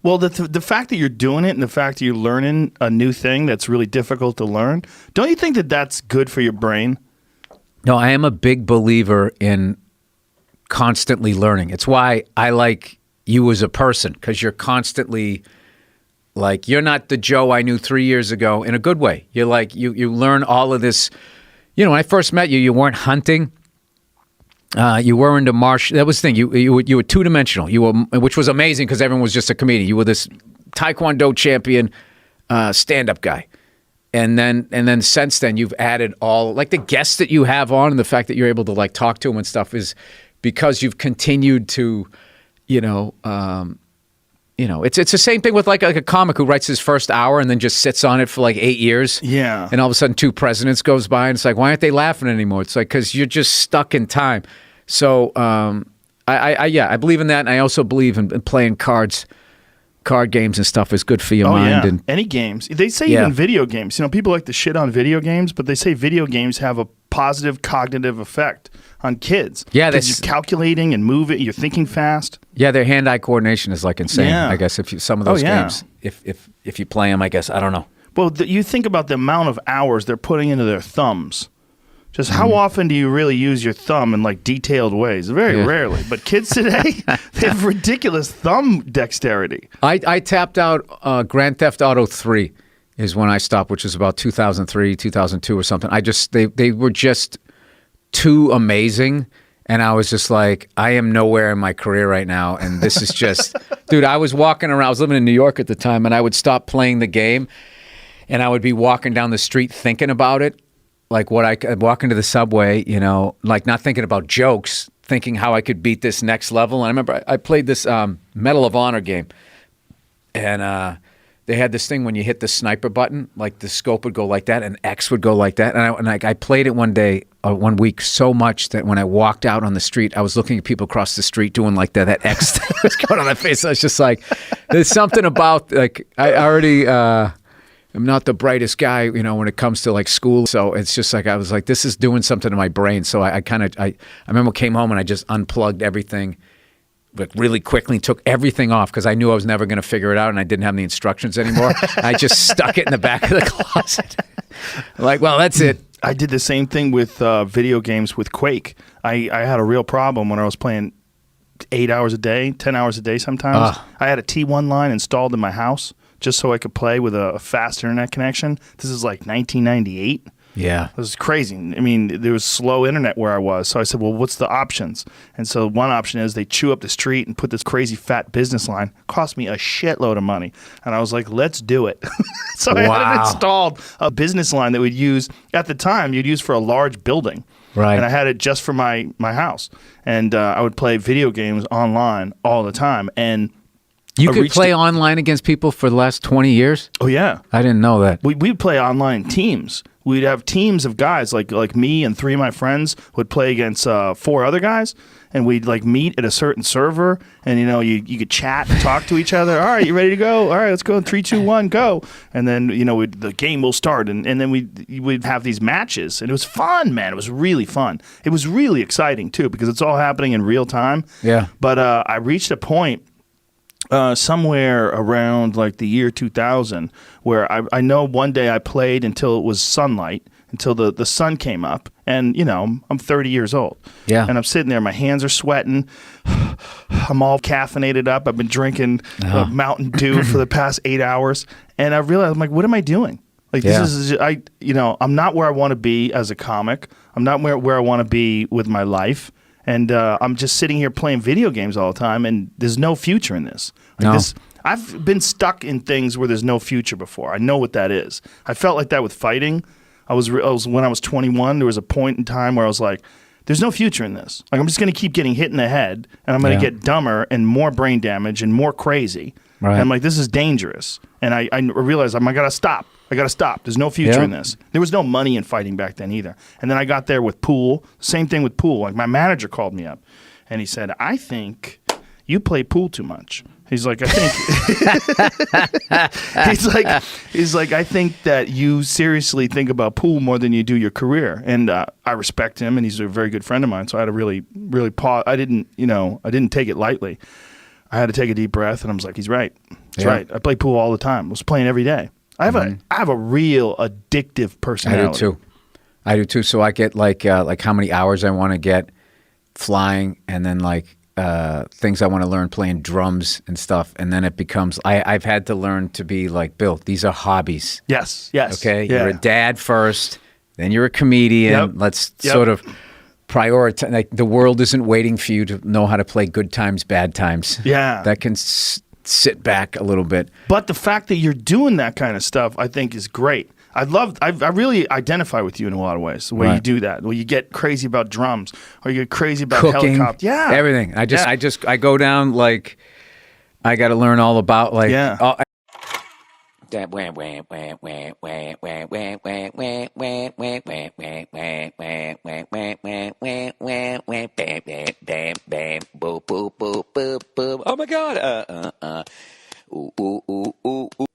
Well, the fact that you're doing it and the fact that you're learning a new thing that's really difficult to learn, don't you think that that's good for your brain? No, I am a big believer in constantly learning. It's why I like you as a person, because you're constantly like, you're not the Joe I knew 3 years ago in a good way. You're like, you learn all of this. You know, when I first met you, you weren't hunting. You were into martial. That was the thing. You were two-dimensional. Which was amazing because everyone was just a comedian. You were this Taekwondo champion, stand-up guy. And then since then, you've added all, like the guests that you have on and the fact that you're able to like talk to them and stuff is because you've continued to, it's the same thing with like a comic who writes his first hour and then just sits on it for like 8 years. Yeah. And all of a sudden 2 presidents goes by and it's like, why aren't they laughing anymore? It's like, because you're just stuck in time. So I believe in that. And I also believe in playing card games and stuff is good for your mind. Yeah. And any games. They say even video games. People like to shit on video games, but they say video games have a positive cognitive effect on kids. Yeah, because you're calculating and moving. You're thinking fast. Yeah, their hand-eye coordination is like insane. Yeah. I guess some of those games, if you play them, I guess I don't know. Well, you think about the amount of hours they're putting into their thumbs. Just how often do you really use your thumb in like detailed ways? Very rarely. But kids today, they have ridiculous thumb dexterity. I tapped out Grand Theft Auto 3 is when I stopped, which was about 2003, 2002 or something. They were just too amazing. And I was just like, I am nowhere in my career right now. And this is just, dude, I was walking around. I was living in New York at the time, and I would stop playing the game, and I would be walking down the street thinking about it. Like I'd walk into the subway, like not thinking about jokes, thinking how I could beat this next level. And I remember I played this Medal of Honor game, and they had this thing when you hit the sniper button, like the scope would go like that and X would go like that. And I played it one week so much that when I walked out on the street, I was looking at people across the street doing like that X thing was going on my face. I was just like, there's something about, like, I already... I'm not the brightest guy, when it comes to like school. So it's just like, I was like, this is doing something to my brain. So I remember I came home and I just unplugged everything, but really quickly took everything off because I knew I was never going to figure it out and I didn't have the instructions anymore. I just stuck it in the back of the closet. Like, well, that's it. I did the same thing with video games with Quake. I had a real problem when I was playing 8 hours a day, 10 hours a day sometimes. I had a T1 line installed in my house just so I could play with a fast internet connection. This is like 1998. Yeah. It was crazy. I mean, there was slow internet where I was. So I said, well, what's the options? And so one option is they chew up the street and put this crazy fat business line. Cost me a shitload of money. And I was like, let's do it. So I had it installed, a business line that we'd use, at the time, you'd use for a large building. Right. And I had it just for my house. And I would play video games online all the time. And you could play online against people for the last 20 years? Oh, yeah. I didn't know that. We'd play online teams. We'd have teams of guys, like me and 3 of my friends would play against 4 other guys, and we'd like meet at a certain server, and you could chat and talk to each other. All right, you ready to go? All right, let's go. 3, 2, 1, go. And then the game will start, and then we'd have these matches, and it was fun, man. It was really fun. It was really exciting too because it's all happening in real time. Yeah. But I reached a point somewhere around like the year 2000 where I know one day I played until it was sunlight, until the sun came up, and I'm 30 years old. Yeah. And I'm sitting there, my hands are sweating, I'm all caffeinated up, I've been drinking Mountain Dew for the past 8 hours, and I realized, I'm like, what am I doing? Like, this is, I'm not where I want to be as a comic. I'm not where I want to be with my life. And I'm just sitting here playing video games all the time, and there's no future in this. I've been stuck in things where there's no future before. I know what that is. I felt like that with fighting. I was when I was 21, there was a point in time where I was like, there's no future in this. Like, I'm just going to keep getting hit in the head, and I'm going to get dumber and more brain damage and more crazy. Right. And I'm like, this is dangerous. And I realized I got to stop. I got to stop. There's no future in this. There was no money in fighting back then either. And then I got there with pool. Same thing with pool. Like, my manager called me up, and he said, I think you play pool too much. He's like, I think he's like, I think that you seriously think about pool more than you do your career. And I respect him, and he's a very good friend of mine. So I had to really pause. I didn't take it lightly. I had to take a deep breath, and I was like, he's right. He's Yeah. right. I play pool all the time. I was playing every day. I have a real addictive personality. I do too. So I get like how many hours I want to get flying, and then like things I want to learn playing drums and stuff, and then it becomes I've had to learn to be like, Bill, these are hobbies. Yes. Okay, Yeah. you're a dad first, then you're a comedian. Yep. Let's Yep. sort of prioritize. Like, the world isn't waiting for you to know how to play good times, bad times. Yeah. That can sit back a little bit. But the fact that you're doing that kind of stuff, I think, is great. I really identify with you in a lot of ways. The way you do that, where you get crazy about drums, or you get crazy about Cooking, helicopter, everything. I go down like I got to learn all about like. Yeah. Oh my God!